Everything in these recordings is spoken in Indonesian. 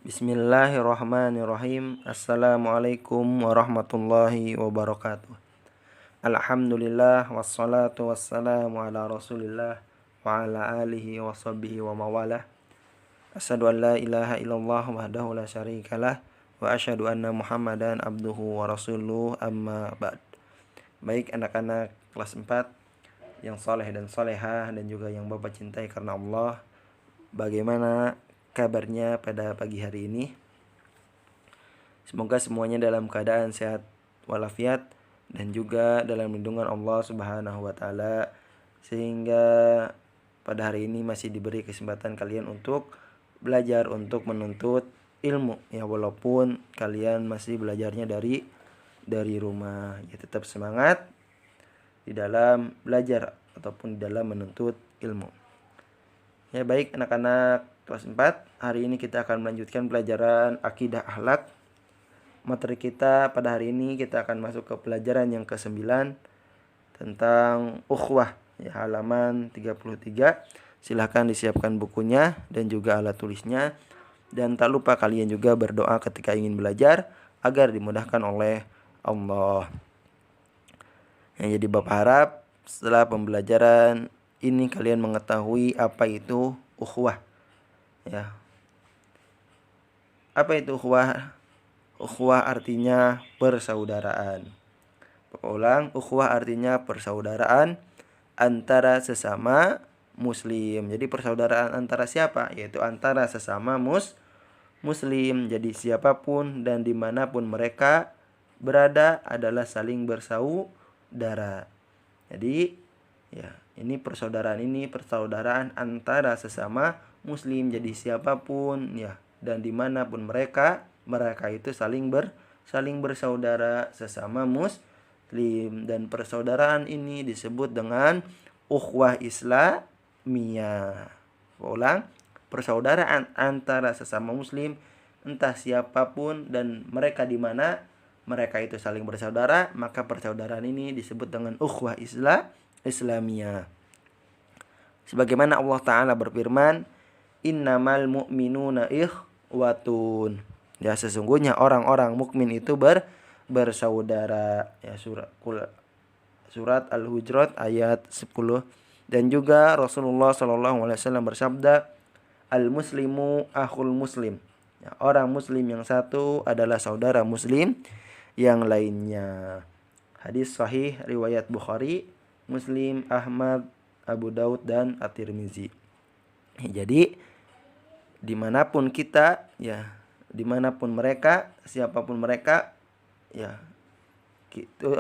Bismillahirrahmanirrahim. Assalamualaikum warahmatullahi wabarakatuh. Alhamdulillah wassalatu wassalamu ala Rasulillah wa ala alihi wa sahbihi wa mawalah. Asyhadu an la ilaha illallah wahdahu la syarikalah wa asyhadu anna Muhammadan abduhu wa rasuluh, amma ba'd. Baik anak-anak kelas 4 yang soleh dan solehah dan juga yang Bapak cintai karena Allah, bagaimana kabarnya pada pagi hari ini? Semoga semuanya dalam keadaan sehat walafiat dan juga dalam lindungan Allah Subhanahu wa taala, sehingga pada hari ini masih diberi kesempatan kalian untuk belajar, untuk menuntut ilmu ya, walaupun kalian masih belajarnya dari rumah. Ya, tetap semangat di dalam belajar ataupun di dalam menuntut ilmu. Ya, baik anak-anak kelas 4, hari ini kita akan melanjutkan pelajaran akidah akhlak. Materi kita pada hari ini kita akan masuk ke pelajaran yang ke-9 tentang ukhuwah ya, halaman 33. Silahkan disiapkan bukunya dan juga alat tulisnya, dan tak lupa kalian juga berdoa ketika ingin belajar agar dimudahkan oleh Allah. Ya, jadi Bapak harap setelah pembelajaran ini kalian mengetahui apa itu ukhuwah. Ya. Apa itu ukhuwah? Ukhuwah artinya persaudaraan. Ulang, ukhuwah artinya persaudaraan antara sesama muslim. Jadi persaudaraan antara siapa? Yaitu antara sesama muslim. Jadi siapapun dan dimanapun mereka berada adalah saling bersaudara. Jadi ya, ini persaudaraan antara sesama muslim. Jadi siapapun ya dan dimanapun mereka itu saling bersaudara sesama muslim, dan persaudaraan ini disebut dengan ukhuwah Islamiyah. Ulang, persaudaraan antara sesama muslim entah siapapun dan mereka di mana mereka itu saling bersaudara, maka persaudaraan ini disebut dengan ukhuwah Islamiyah. Sebagaimana Allah Ta'ala berfirman, innamal mu'minuna ikhwatun. Ya, sesungguhnya orang-orang mukmin itu bersaudara. Ya, surat Al-Hujurat ayat 10. Dan juga Rasulullah SAW bersabda, al-muslimu akhul muslim. Ya, orang muslim yang satu adalah saudara muslim yang lainnya. Hadis sahih riwayat Bukhari, Muslim, Ahmad, Abu Daud, dan At-Tirmizi. Jadi dimanapun kita ya, dimanapun mereka, siapapun mereka ya, itu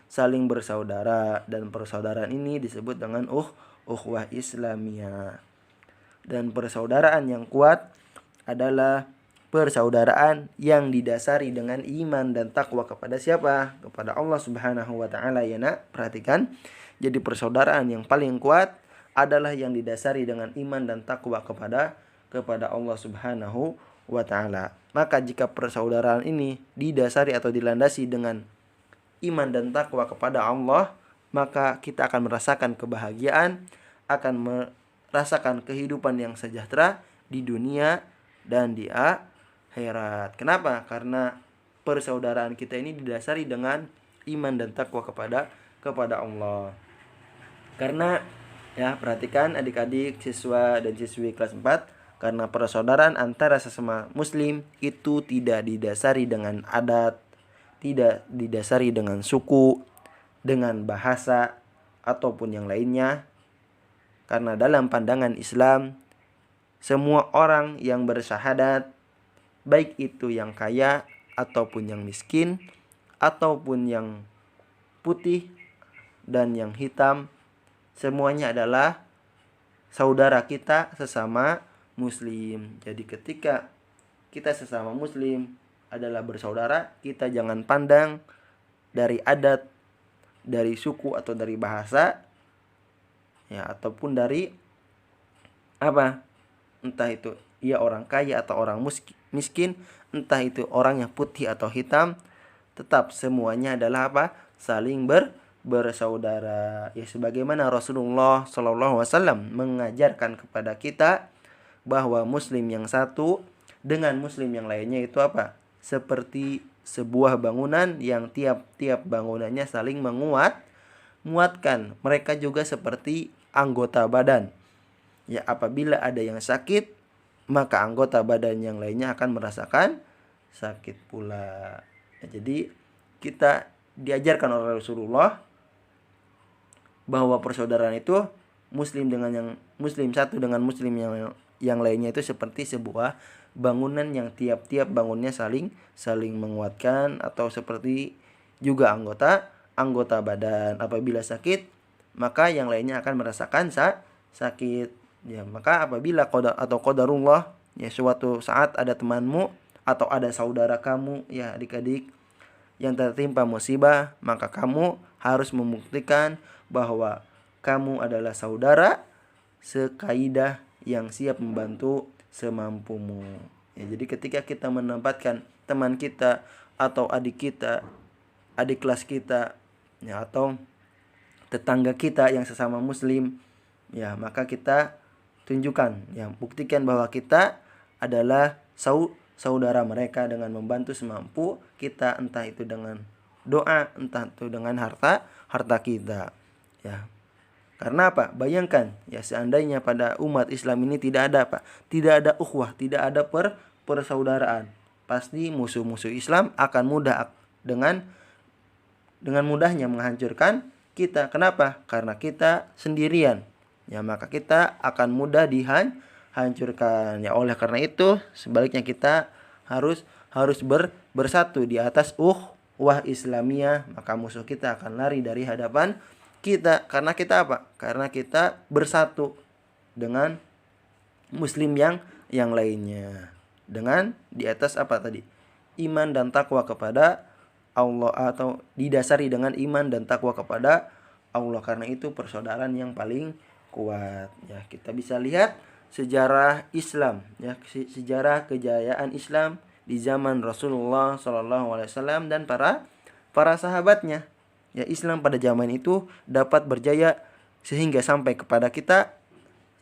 saling bersaudara, dan persaudaraan ini disebut dengan ukhuwah Islamiyah. Dan persaudaraan yang kuat adalah persaudaraan yang didasari dengan iman dan takwa kepada siapa? Kepada Allah Subhanahu wa taala ya, Nak. Perhatikan. Jadi persaudaraan yang paling kuat adalah yang didasari dengan iman dan takwa kepada Allah Subhanahu wa taala. Maka jika persaudaraan ini didasari atau dilandasi dengan iman dan takwa kepada Allah, maka kita akan merasakan kebahagiaan, akan merasakan kehidupan yang sejahtera di dunia dan di akhirat. Kenapa? Karena persaudaraan kita ini didasari dengan iman dan takwa kepada Allah. Karena ya, perhatikan adik-adik, siswa dan siswi kelas 4, karena persaudaraan antara sesama muslim itu tidak didasari dengan adat, tidak didasari dengan suku, dengan bahasa, ataupun yang lainnya. Karena dalam pandangan Islam, semua orang yang bersyahadat, baik itu yang kaya ataupun yang miskin, ataupun yang putih dan yang hitam, semuanya adalah saudara kita sesama muslim. Jadi ketika kita sesama muslim adalah bersaudara, kita jangan pandang dari adat, dari suku, atau dari bahasa ya, ataupun dari entah itu ia orang kaya atau orang miskin, entah itu orang yang putih atau hitam, tetap semuanya adalah saling bersaudara. Ya, sebagaimana Rasulullah SAW mengajarkan kepada kita bahwa muslim yang satu dengan muslim yang lainnya itu apa? Seperti sebuah bangunan yang tiap-tiap bangunannya saling menguatkan. Mereka juga seperti anggota badan. Ya, apabila ada yang sakit, maka anggota badan yang lainnya akan merasakan sakit pula. Ya, jadi kita diajarkan oleh Rasulullah bahwa persaudaraan itu muslim dengan yang muslim satu dengan muslim yang lainnya itu seperti sebuah bangunan yang tiap-tiap bangunnya saling menguatkan, atau seperti juga anggota badan. Apabila sakit, maka yang lainnya akan merasakan sakit. Ya, maka apabila qadarullah, ya suatu saat ada temanmu atau ada saudara kamu, ya adik-adik, yang tertimpa musibah, maka kamu harus membuktikan bahwa kamu adalah saudara sekaidah yang siap membantu semampumu. Ya, jadi ketika kita menempatkan teman kita atau adik kita, adik kelas kita, ya, atau tetangga kita yang sesama muslim, ya, maka kita tunjukkan, ya, buktikan bahwa kita adalah saudara mereka dengan membantu semampu kita, entah itu dengan doa, entah itu dengan harta kita. Ya. Karena apa? Bayangkan, ya, seandainya pada umat Islam ini tidak ada apa? Tidak ada ukhuwah, tidak ada persaudaraan. Pasti musuh-musuh Islam akan mudah dengan mudahnya menghancurkan kita. Kenapa? Karena kita sendirian. Ya, maka kita akan mudah dihancurkan. Ya, oleh karena itu sebaliknya kita harus bersatu di atas ukhuwah Islamiyah, maka musuh kita akan lari dari hadapan kita. Karena kita apa? Karena kita bersatu dengan muslim yang lainnya. Dengan di atas apa tadi? Iman dan takwa kepada Allah, atau didasari dengan iman dan takwa kepada Allah. Karena itu persaudaraan yang paling kuat. Ya, kita bisa lihat sejarah Islam, ya, sejarah kejayaan Islam di zaman Rasulullah SAW dan para sahabatnya. Ya, Islam pada zaman itu dapat berjaya sehingga sampai kepada kita,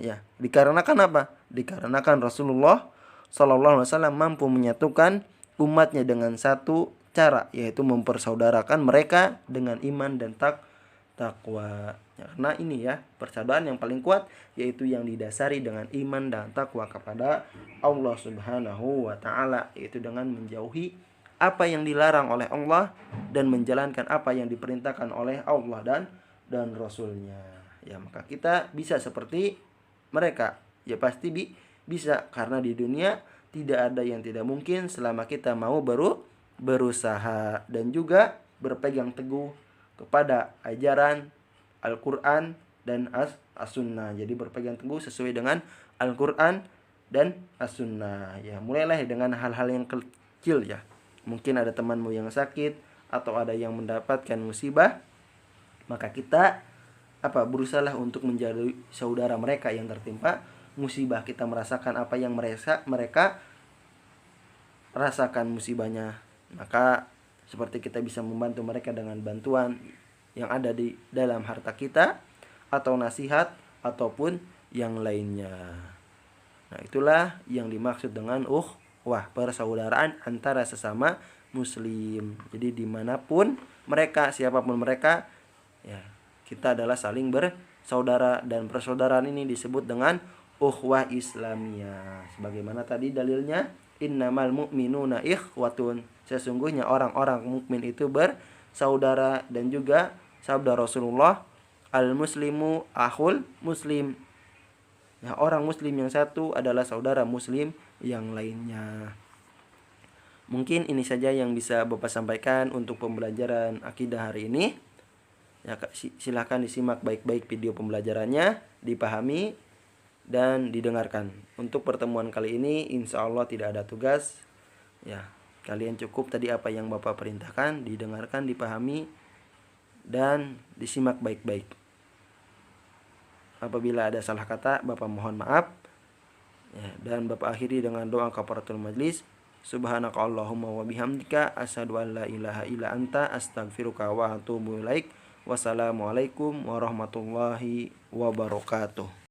ya, dikarenakan apa? Dikarenakan Rasulullah SAW mampu menyatukan umatnya dengan satu cara, yaitu mempersaudarakan mereka dengan iman dan takwa. Ya, karena ini, ya, persaudaraan yang paling kuat, yaitu yang didasari dengan iman dan takwa kepada Allah Subhanahu wa Ta'ala, yaitu dengan menjauhi apa yang dilarang oleh Allah dan menjalankan apa yang diperintahkan oleh Allah dan Rasulnya. Ya, maka kita bisa seperti mereka. Ya, pasti bisa, karena di dunia tidak ada yang tidak mungkin selama kita mau berusaha dan juga berpegang teguh kepada ajaran Al-Quran dan As-Sunnah. Jadi berpegang teguh sesuai dengan Al-Quran dan As-Sunnah. Ya, mulailah dengan hal-hal yang kecil, ya. Mungkin ada temanmu yang sakit atau ada yang mendapatkan musibah, maka kita berusahalah untuk menjadi saudara mereka yang tertimpa musibah. Kita merasakan apa yang mereka rasakan musibahnya, maka seperti kita bisa membantu mereka dengan bantuan yang ada di dalam harta kita, atau nasihat, ataupun yang lainnya. Nah, itulah yang dimaksud dengan persaudaraan antara sesama muslim. Jadi dimanapun mereka, siapapun mereka, ya, kita adalah saling bersaudara, dan persaudaraan ini disebut dengan ukhuwah Islamiyah. Sebagaimana tadi dalilnya, innamal mu'minuna ikhwatun. Sesungguhnya orang-orang mukmin itu bersaudara, dan juga sabda Rasulullah, al muslimu akhul muslim. Ya, orang muslim yang satu adalah saudara muslim yang lainnya. Mungkin ini saja yang bisa Bapak sampaikan untuk pembelajaran akidah hari ini. Ya, silahkan disimak baik-baik video pembelajarannya, dipahami dan didengarkan. Untuk pertemuan kali ini insya Allah tidak ada tugas. Ya, kalian cukup tadi apa yang Bapak perintahkan, didengarkan, dipahami dan disimak baik-baik. Apabila ada salah kata, Bapak mohon maaf. Ya, dan Bapak akhiri dengan doa kafaratul majlis. Subhanaka Allahumma wa bihamdika asyhadu an la ilaha illa anta astaghfiruka wa atubu ilaik. Wassalamualaikum warahmatullahi wabarakatuh.